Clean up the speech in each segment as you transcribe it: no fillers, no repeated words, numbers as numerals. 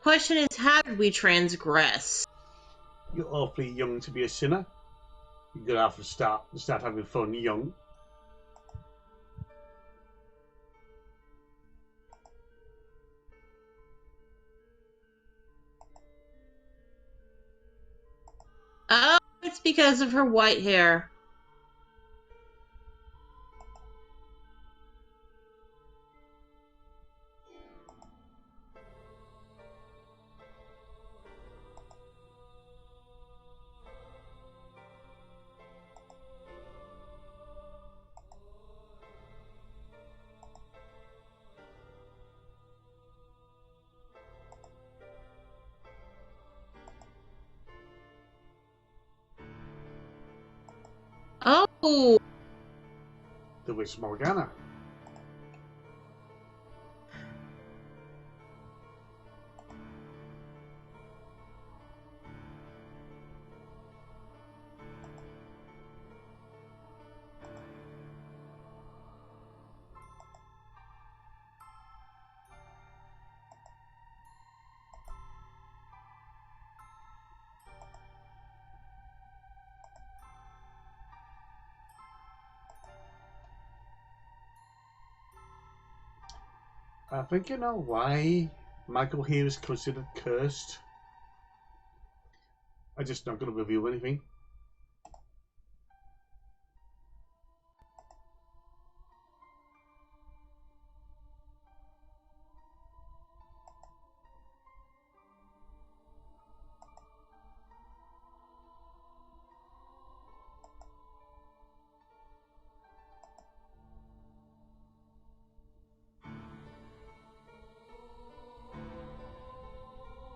question is, how did we transgress? You're awfully young to be a sinner. You're gonna have to start having fun young. Oh, it's because of her white hair. Oh! The Fata Morgana. I think you know why Michael here is considered cursed. I'm just not going to reveal anything.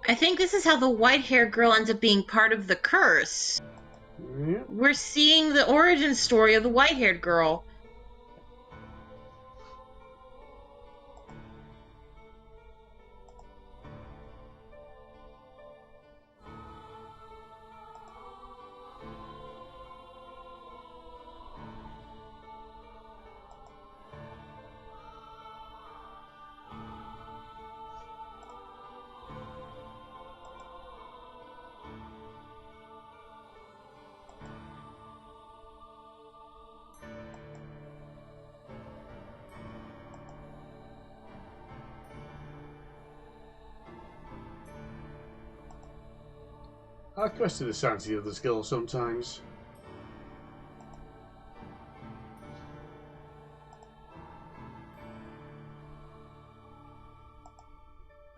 I think this is how the white-haired girl ends up being part of the curse. Yeah. We're seeing the origin story of the white-haired girl. I question the sanity of this girl sometimes.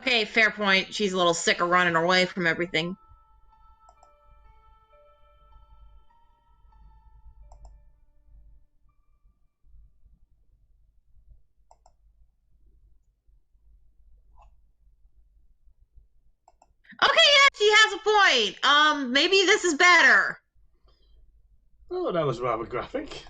Okay, fair point. She's a little sick of running away from everything. Okay, yeah, she has a point. Maybe this is better. Oh, that was rather graphic.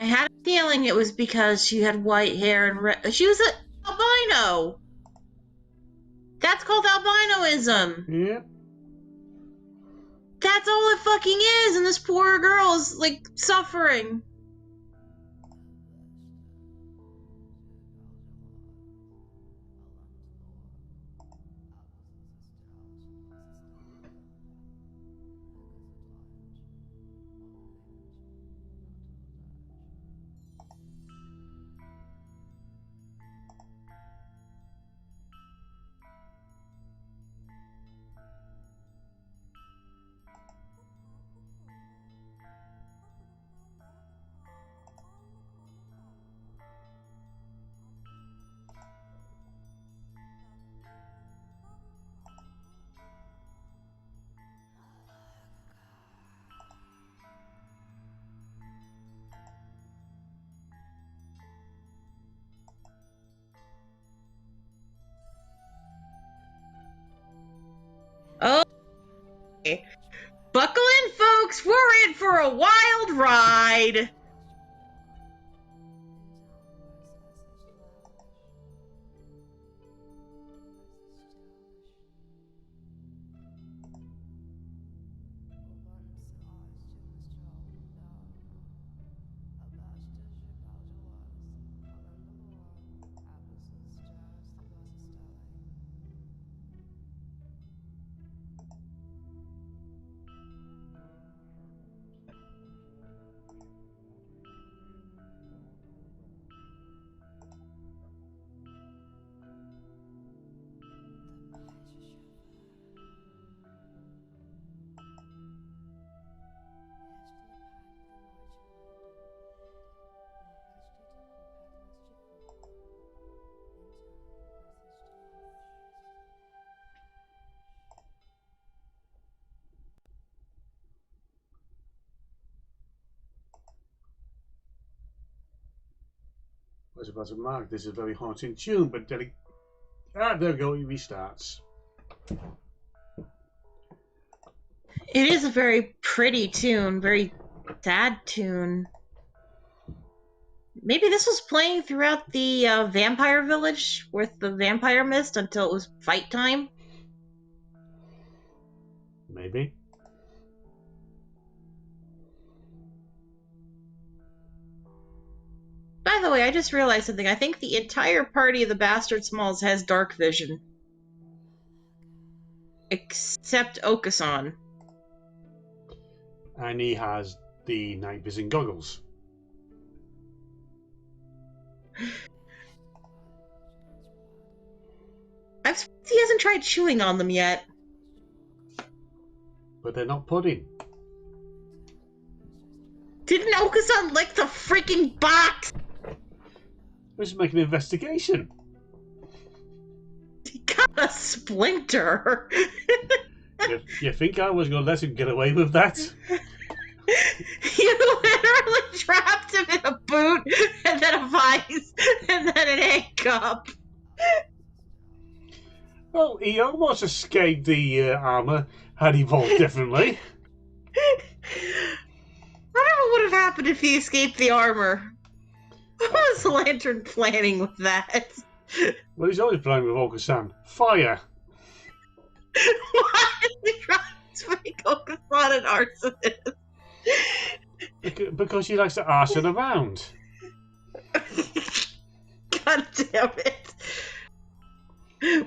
I had a feeling it was because she had white hair and she was an albino. That's called albinoism. Yeah. That's all it fucking is, and this poor girl is, like, suffering. Buckle in, folks. We're in for a wild ride. I was about to mark this is a very haunting tune, but then there we go, it restarts. It is a very pretty tune, very sad tune. Maybe this was playing throughout the vampire village with the vampire mist until it was fight time. Maybe. By the way, I just realized something. I think the entire party of the Bastard Smalls has dark vision. Except Okasan. And he has the night vision goggles. I'm surprised he hasn't tried chewing on them yet. But they're not pudding. Didn't Okasan lick the freaking box? Let's make an investigation. He got a splinter. You think I was going to let him get away with that? You literally trapped him in a boot, and then a vice, and then an egg cup. Well, he almost escaped the armor had he rolled differently. Whatever would have happened if he escaped the armor? What was the Lantern planning with that? Well, he's always playing with Okasan. Fire! Why is he trying to make Okasan an arsonist? Because he likes to arson around. God damn it.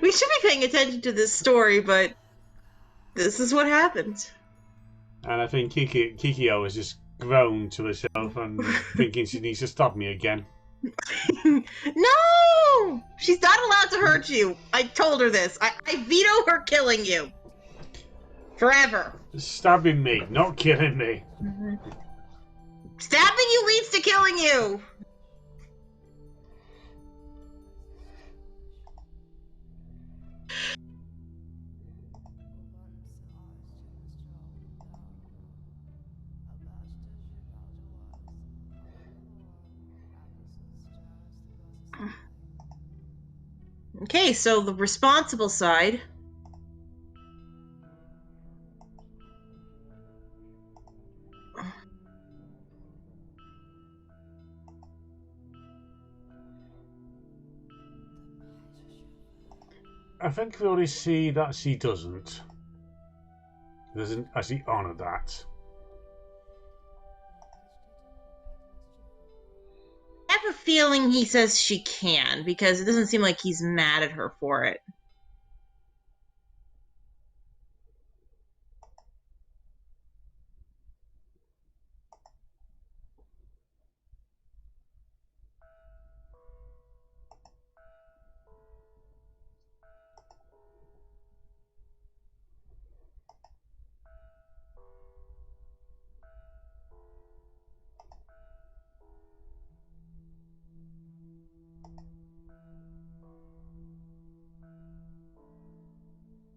We should be paying attention to this story, but this is what happened. And I think Kikyo has just groaned to herself and thinking she needs to stop me again. No! She's not allowed to hurt you. I told her this. I veto her killing you. Forever. Stabbing me, not killing me. Mm-hmm. Stabbing you leads to killing you. Okay, so the responsible side. I think we already see that she doesn't. Doesn't actually honour that. I have a feeling he says she can, because it doesn't seem like he's mad at her for it.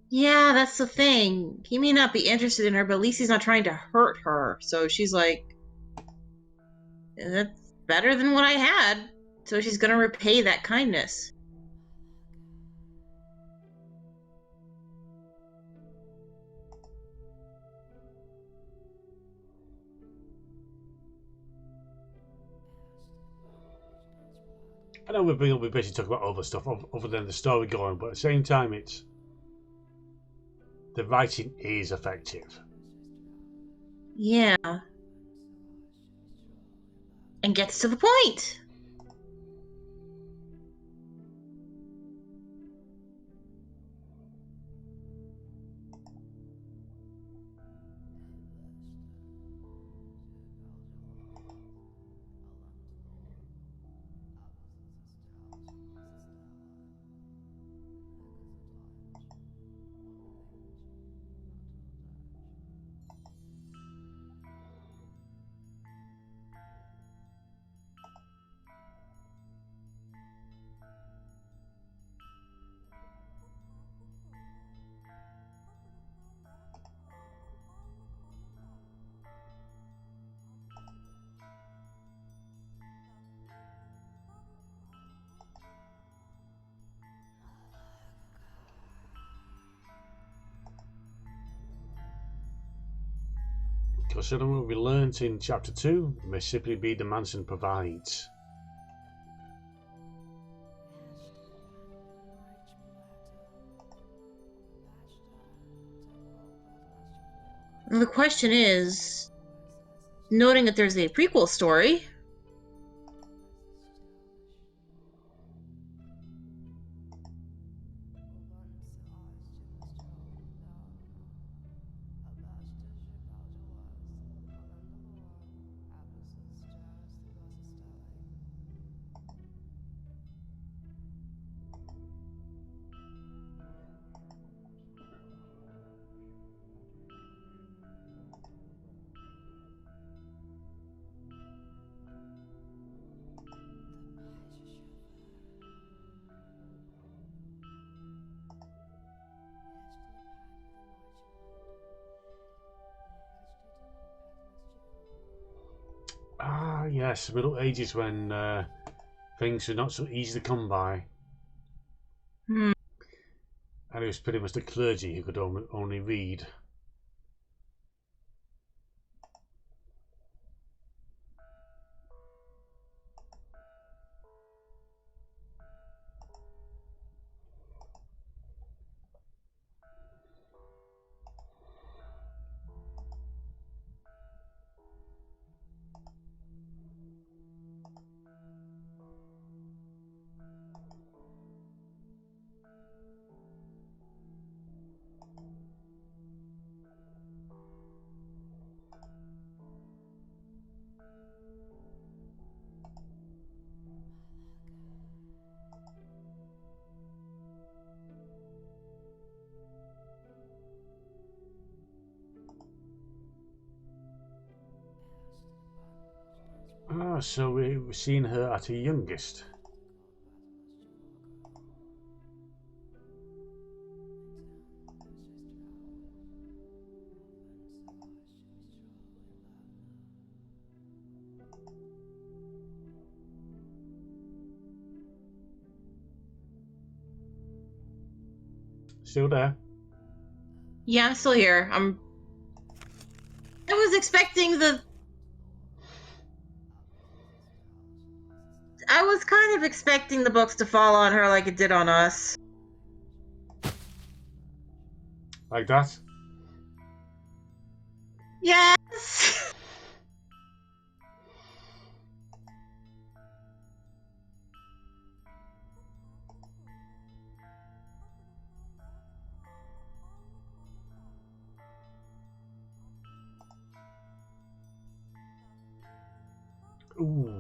Yeah, that's the thing. He may not be interested in her, but at least he's not trying to hurt her. So she's like, that's better than what I had. So she's gonna repay that kindness. know we're basically talking about other stuff other than the story going, but at the same time, the writing is effective. Yeah. And gets to the point. Considering what we learnt in chapter 2, may simply be the Manson provides. And the question is, noting that there's a prequel story, Ah, yes, Middle Ages when things were not so easy to come by. hmm, And it was pretty much the clergy who could only read. Ah, so we've seen her at her youngest. Still there? yeah, I'm still here. I was expecting I was kind of expecting the books to fall on her like it did on us. Like that? Yes! Ooh.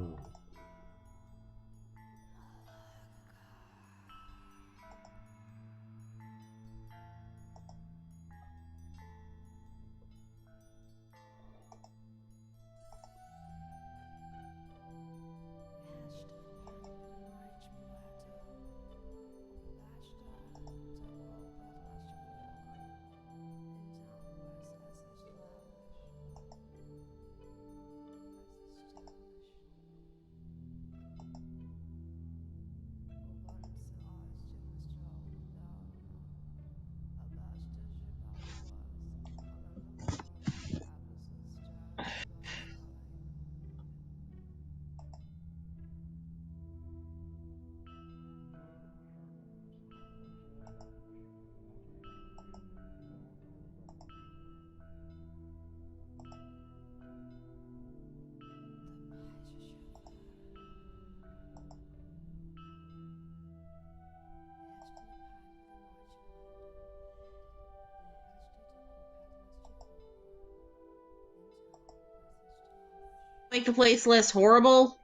make the place less horrible.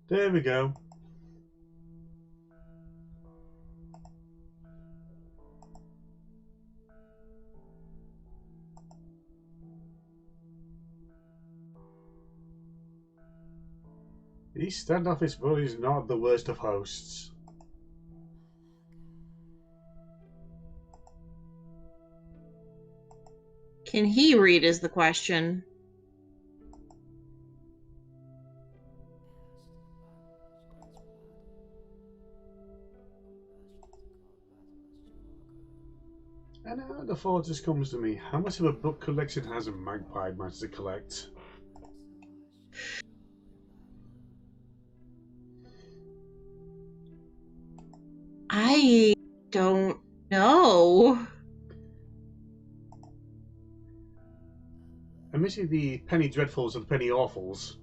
There we go. These standoffish bullies not the worst of hosts. Can he read is the question. And now the thought just comes to me, how much of a book collection has a magpie managed to collect? I don't know. I'm missing the Penny Dreadfuls and Penny Awfuls.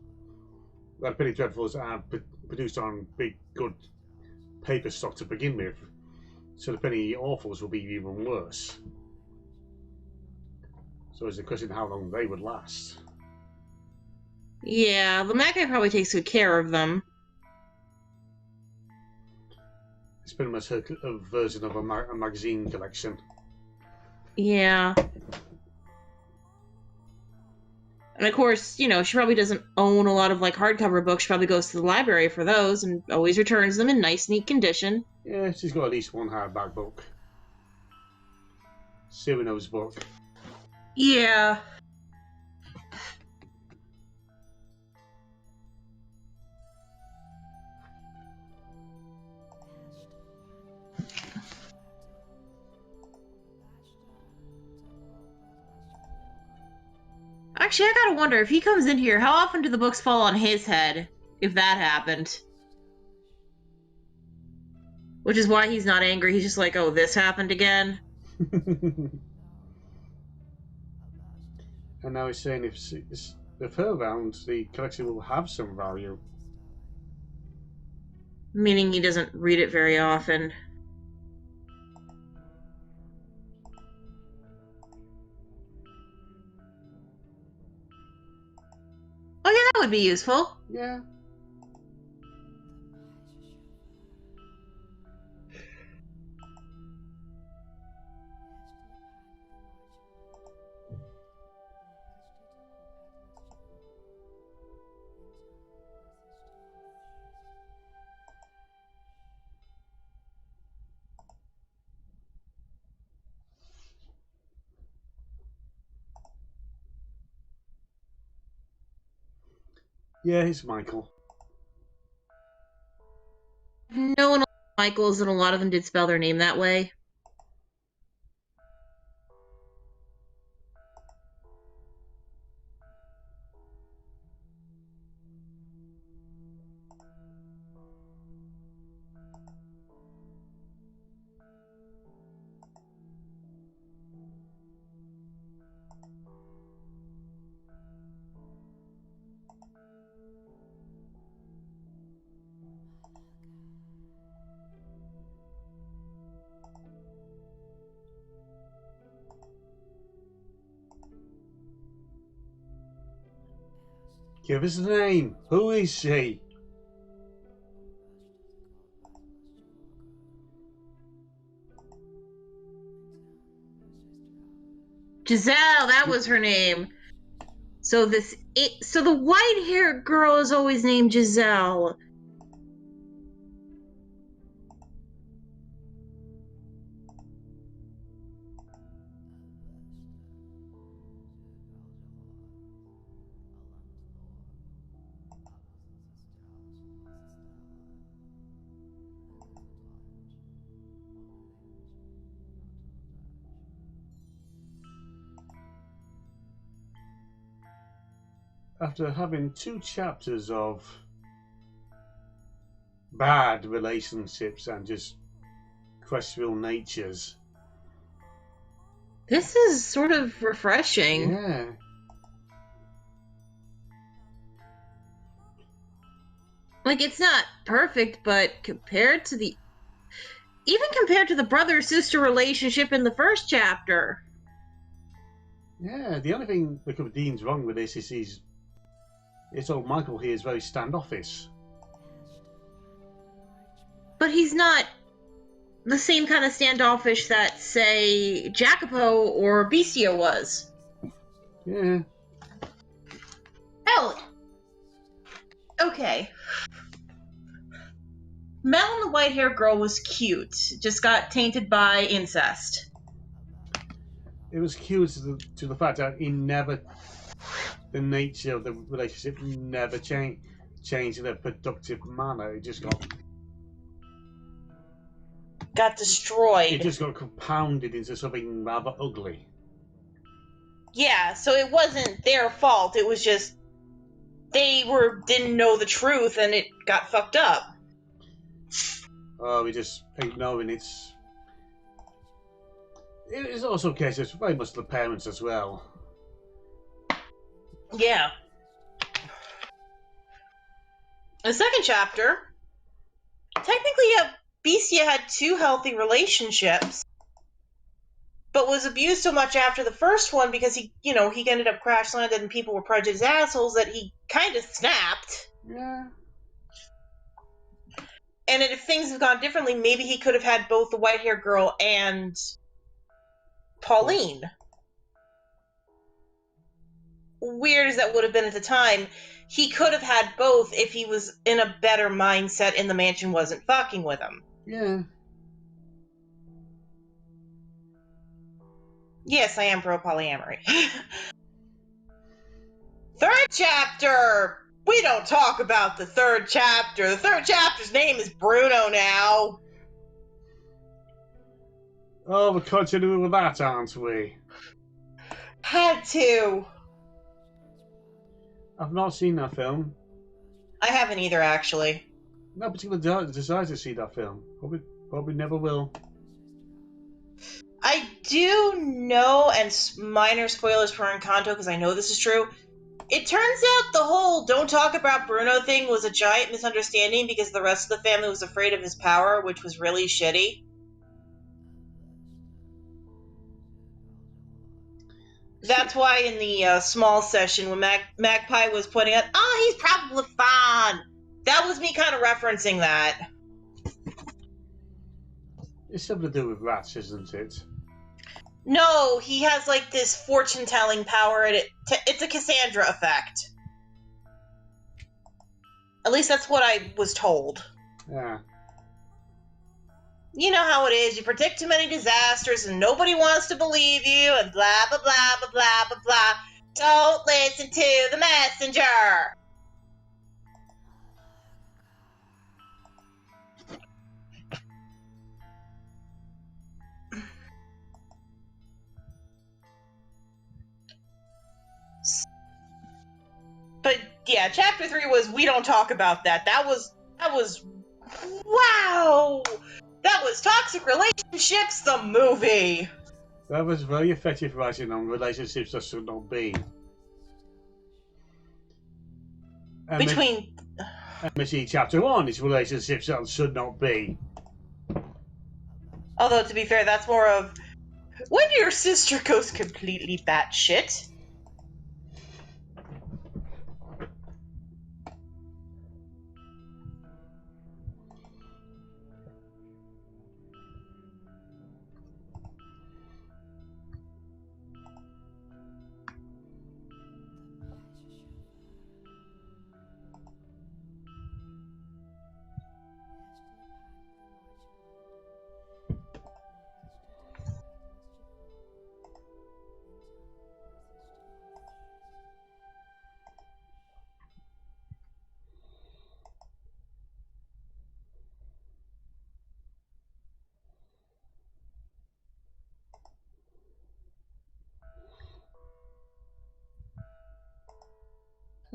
The Penny Dreadfuls are produced on big, good paper stock to begin with, so the Penny Awfuls will be even worse. So it's a question how long they would last. Yeah, the Magpie probably takes good care of them. It's pretty much a version of a magazine collection. Yeah. And of course, you know, she probably doesn't own a lot of like hardcover books. She probably goes to the library for those and always returns them in nice, neat condition. Yeah, she's got at least one hardback book. Cyrano's book. Yeah. Actually, I gotta wonder if he comes in here, how often do the books fall on his head? If that happened. Which is why he's not angry. He's just like, oh, this happened again. And now he's saying if her around, the collection will have some value. Meaning he doesn't read it very often. Oh yeah, that would be useful. Yeah. Yeah, it's Michael. No one Michaels, and a lot of them did spell their name that way. Give us a name. Who is she? Giselle, that was her name. So the white-haired girl is always named Giselle. After having 2 chapters of bad relationships and just questionable natures. This is sort of refreshing. Yeah. Like, it's not perfect, but compared to the brother-sister relationship in the first chapter. Yeah, the only thing that could be deemed wrong with this is it's old Michael here is very standoffish. But he's not the same kind of standoffish that, say, Jacopo or Bisio was. Yeah. Hell, okay. Mel and the white-haired girl was cute. Just got tainted by incest. It was cute to the fact that the nature of the relationship never changed in a productive manner. It just got destroyed. It just got compounded into something rather ugly. Yeah, so it wasn't their fault. It was just they didn't know the truth and it got fucked up. We just ignoring it is also a case of very much the parents as well. Yeah. The second chapter, technically, Bistia had 2 healthy relationships, but was abused so much after the first one because he ended up crash landed and people were prejudiced assholes that he kind of snapped. Yeah. And if things had gone differently, maybe he could have had both the white-haired girl and Pauline. Weird as that would have been at the time, he could have had both if he was in a better mindset and the mansion wasn't fucking with him. Yeah. Yes, I am pro polyamory. Third chapter! We don't talk about the third chapter. The third chapter's name is Bruno now. Oh, we're continuing with that, aren't we? Had to. I've not seen that film. I haven't either, actually. No particular desire to see that film. Probably never will. I do know, and minor spoilers for Encanto, because I know this is true. It turns out the whole don't talk about Bruno thing was a giant misunderstanding because the rest of the family was afraid of his power, which was really shitty. That's why in the small session when Magpie was pointing out, oh, he's probably fine. That was me kind of referencing that. It's something to do with rats, isn't it? No, he has like this fortune-telling power, and it's a Cassandra effect. At least that's what I was told. Yeah. You know how it is. You predict too many disasters, and nobody wants to believe you, and blah, blah, blah, blah, blah, blah, blah. Don't listen to the messenger. But yeah, chapter 3 was we don't talk about that. That was wow. That was Toxic Relationships, the movie. That was very effective writing on relationships that should not be. Between MSE chapter 1 is relationships that should not be. Although to be fair, that's more of when your sister goes completely batshit.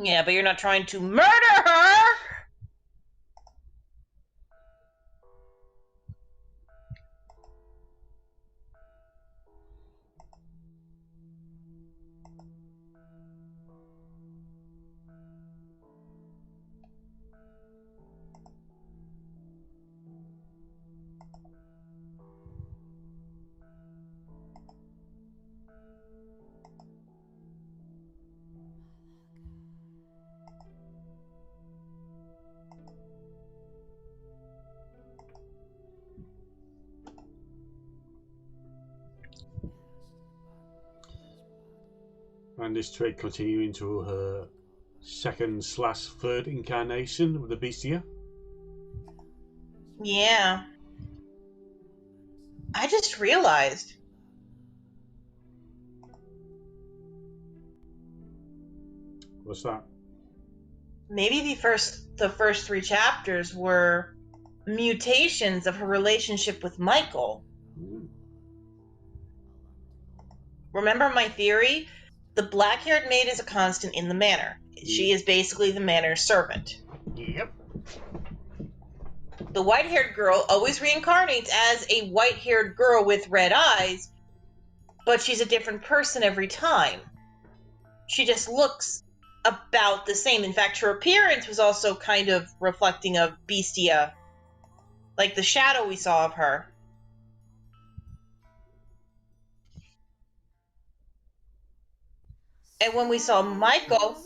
Yeah, but you're not trying to murder her! and this trait continue into her second/third incarnation with the Beastia. Yeah. I just realized. What's that? Maybe the first 3 chapters were mutations of her relationship with Michael. Remember my theory? The black-haired maid is a constant in the manor. She is basically the manor's servant. Yep. The white-haired girl always reincarnates as a white-haired girl with red eyes, but she's a different person every time. She just looks about the same. In fact, her appearance was also kind of reflecting of Beastia, like the shadow we saw of her. And when we saw Michael...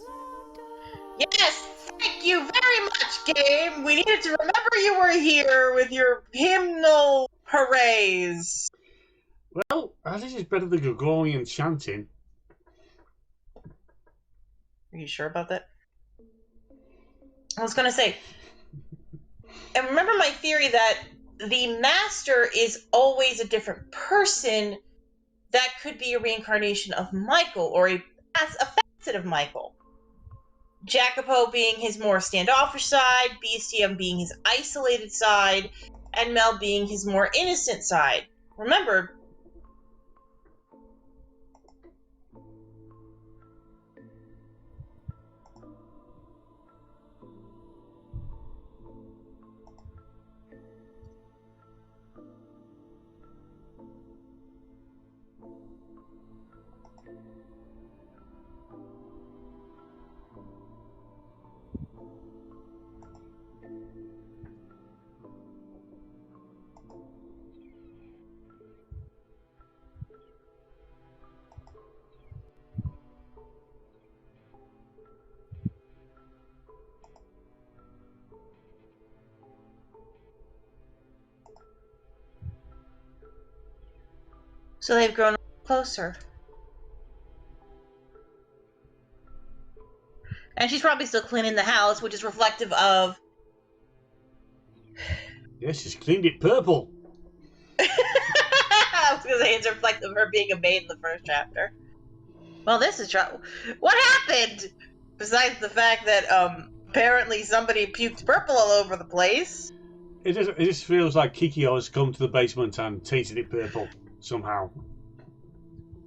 Yes, thank you very much, game. We needed to remember you were here with your hymnal hoorays. Well, this is better than Gregorian chanting. Are you sure about that? I was going to say, and remember my theory that the master is always a different person that could be a reincarnation of Michael, or a facet of Michael. Jacopo being his more standoffish side, Beastia being his isolated side, and Mel being his more innocent side. Remember, so they've grown closer. And she's probably still cleaning the house, which is reflective of... Yes, she's cleaned it purple. I was going to say it's reflective of her being a maid in the first chapter. Well, this is trouble. What happened? Besides the fact that apparently somebody puked purple all over the place. It just feels like Kikyo has come to the basement and tainted it purple somehow.